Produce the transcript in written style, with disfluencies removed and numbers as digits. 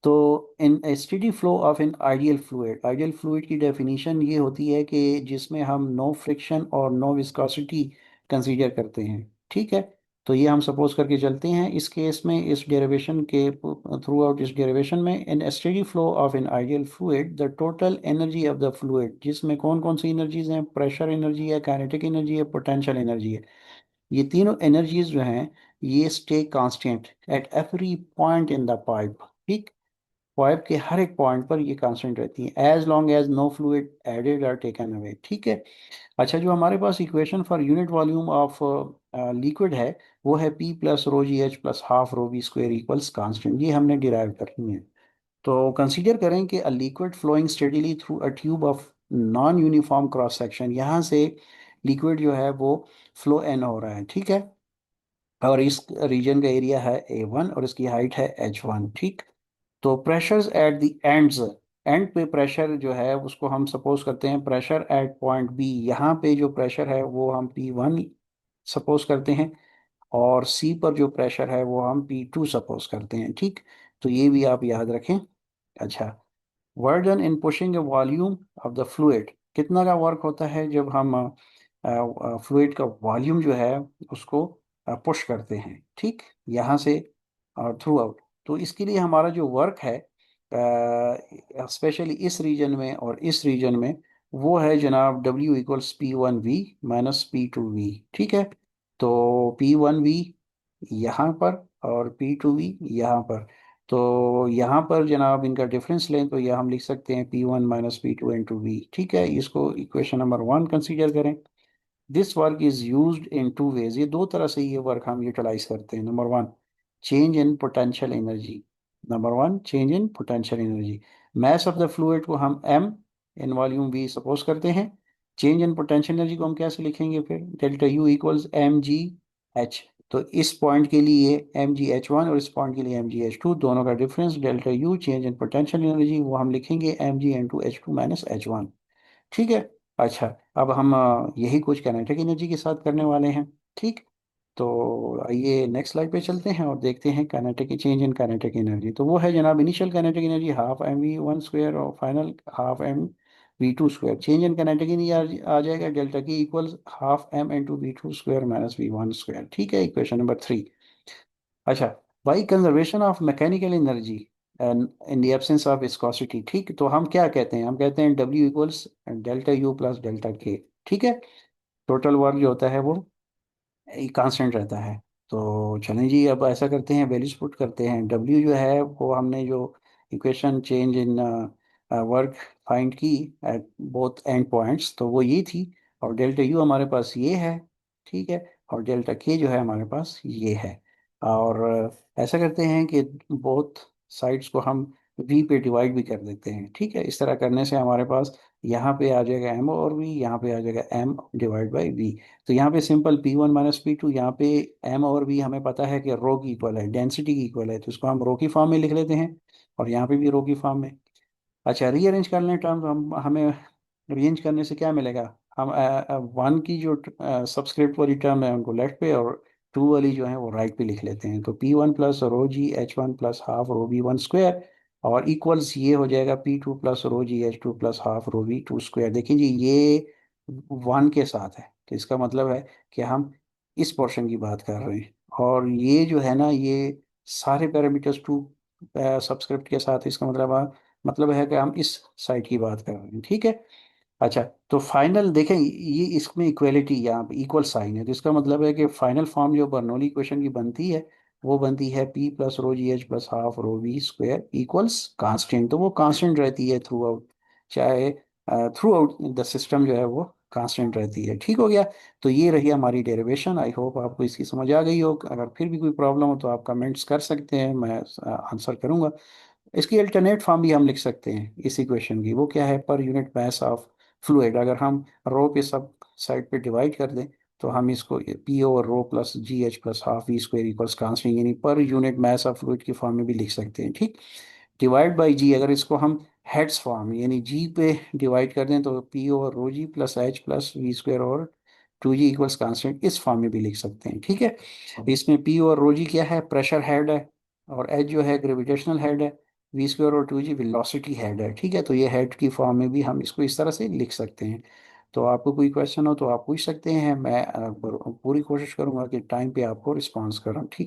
तो in steady flow of an ideal fluid की definition ये होती है कि जिसमें हम नो फ्रिक्शन और नो विस्कोसिटी कंसीडर करते हैं। ठीक है। तो ये हम सपोज करके चलते हैं इस केस में, इस डेरिवेशन के थ्रू आउट इस डेरिवेशन में, in steady flow of an ideal fluid the total energy of the fluid, जिसमें कौन कौन सी एनर्जीज हैं, प्रेशर एनर्जी है, काइनेटिक एनर्जी है, पोटेंशियल एनर्जी है। ये तीनों एनर्जीज जो हैं ये stay constant at every point in the pipe. ठीक। पाइप के हर एक पॉइंट पर ये कांस्टेंट रहती है as long as no fluid added or taken away. ठीक है। अच्छा, जो हमारे पास equation for unit volume of liquid है वो है पी प्लस रो जी H plus half rho v square equals constant, ये हमने डिराइव करनी है। तो कंसीडर करें कि a liquid flowing steadily through a tube of non uniform cross section, यहाँ से लिक्विड जो है वो फ्लो एन हो रहा है। ठीक है। और इस रीजन का एरिया है A1 और इसकी हाइट है H1। ठीक। तो pressures at the ends, and पे प्रेशर जो है उसको हम सपोज करते हैं प्रेशर एट पॉइंट बी, यहाँ पे जो प्रेशर है वो हम P1 सपोज करते हैं, और सी पर जो प्रेशर है वो हम P2 सपोज करते हैं। ठीक। तो ये भी आप याद रखें। अच्छा, work done in pushing A volume of the fluid, कितना का वर्क होता है जब हम फ्लूइड का वॉल्यूम जो है उसको पुश करते हैं। ठीक। यहाँ से और थ्रू आउट। तो इसके लिए हमारा जो वर्क है स्पेशली इस रीजन में और इस रीजन में, वो है जनाब W equals P1V minus P2V। ठीक है। तो P1V यहाँ पर और P2V यहाँ पर। तो यहाँ पर जनाब इनका डिफरेंस लें तो यह हम लिख सकते हैं P1 minus P2 into we. ठीक है। इसको इक्वेशन नंबर 1 कंसीडर करें। This work is used in two ways, ये दो तरह से ये वर्क हम यूटिलाइज करते हैं। Number one, change in potential energy. Number one, change in potential energy. Mass of the fluid को हम m in volume v suppose करते हैं। चेंज इन पोटेंशियल एनर्जी को हम कैसे लिखेंगे फिर, delta u equals M G H. तो इस पॉइंट के लिए एम जी एच वन और इस पॉइंट के लिए एम जी एच टू, दोनों का difference delta u change in potential energy, वो हम लिखेंगे M G into H two minus H one. ठीक है। अच्छा, अब हम यही कुछ काइनेटिक एनर्जी के साथ करने वाले हैं। ठीक। तो आइए नेक्स्ट स्लाइड पे चलते हैं और देखते हैं kinetic change in kinetic energy. तो वो है जनाब initial kinetic energy half m v one square और final half m v two square. Change in kinetic energy आ जाएगा delta K equals half m into v two square minus v one square. ठीक है, equation number 3। अच्छा, by conservation of mechanical energy in the absence of viscosity. ठीक। तो हम क्या कहते हैं, हम कहते हैं W equals delta U plus delta के। ठीक है। टोटल वर्क जो होता है वो कांस्टेंट रहता है। तो चलें जी, अब ऐसा करते हैं, वैल्यूज पुट करते हैं। W जो है वो हमने जो equation change in work find की एट बोथ एंड पॉइंट्स, तो वो ये थी। और डेल्टा यू हमारे पास ये है। ठीक है। और डेल्टा के जो है हमारे पास ये है। और ऐसा करते हैं कि बोथ साइड्स को हम v पे डिवाइड भी कर देते हैं। ठीक है। इस तरह करने से हमारे पास यहाँ पे आ जाएगा m और v, यहाँ पे आ जाएगा m डिवाइड बाई v। तो यहाँ पे सिंपल P1 माइनस P2, यहाँ पे m और v हमें पता है कि रो की इक्वल है, डेंसिटी की इक्वल है, तो इसको हम रो की फॉर्म में लिख लेते हैं। और यहाँ पे भी रो की फॉर्म में। अच्छा, रीअरेंज कर लें टर्म, हम हमें रीअरेंज करने से क्या मिलेगा, हम वन की जो सब्सक्रिप्ट वाली टर्म है उनको लेफ्ट पे और टू वाली जो है वो राइट पे लिख लेते हैं। तो P1 प्लस रो जी H one plus half rho V one square और इक्वल्स ये हो जाएगा P2 प्लस रो जी H two plus half rho V two square. देखिए जी, ये वन के साथ है, तो इसका मतलब है कि हम इस पोर्शन की बात कर रहे हैं। और ये जो है ना, ये सारे पैरामीटर्स टू सब्सक्रिप्ट के साथ, इसका मतलब है कि हम इस साइड की बात कर रहे हैं। ठीक है। अच्छा, तो फाइनल देखें, ये इसमें इक्वलिटी यहाँ पे इक्वल साइन है, तो इसका मतलब है कि फाइनल फॉर्म जो बर्नौली इक्वेशन की बनती है वो बनती है P प्लस रो जी H plus half rho V square equals constant. तो वो कांस्टेंट रहती है थ्रू आउट, चाहे थ्रू आउट द सिस्टम जो है वो कांस्टेंट रहती है। ठीक हो गया। तो ये रही हमारी डेरिवेशन। आई होप आपको इसकी समझ आ गई हो। अगर फिर भी कोई प्रॉब्लम हो तो आप कमेंट्स कर सकते हैं, मैं आंसर करूंगा। इसकी अल्टरनेट फॉर्म भी हम लिख सकते हैं इस इक्वेशन की, वो क्या है, पर यूनिट मास ऑफ फ्लूइड। अगर हम रो पे सब साइड पे डिवाइड कर दें तो हम इसको P over rho plus g H plus half v square equals constant, यानी per unit mass of fluid की फॉर्म में भी लिख सकते हैं। ठीक। डिवाइड बाई जी, अगर इसको हम हेड्स फॉर्म यानी जी पे डिवाइड कर दें तो P over rho G plus H plus V square और टू जी इक्वल्स कांस्टेंट, इस फॉर्म में भी लिख सकते हैं। ठीक है। इसमें P और रो जी क्या है, प्रेशर हेड है, और एच जो है ग्रेविटेशनल हेड है। वी स्क्वायर और टू जी वेलोसिटी हेड है, ठीक है। तो ये हेड की फॉर्म में भी हम इसको इस तरह से लिख सकते हैं। तो आपको कोई क्वेश्चन हो तो आप पूछ सकते हैं, मैं पूरी कोशिश करूंगा कि टाइम पे आपको रिस्पॉन्स करूँ, ठीक।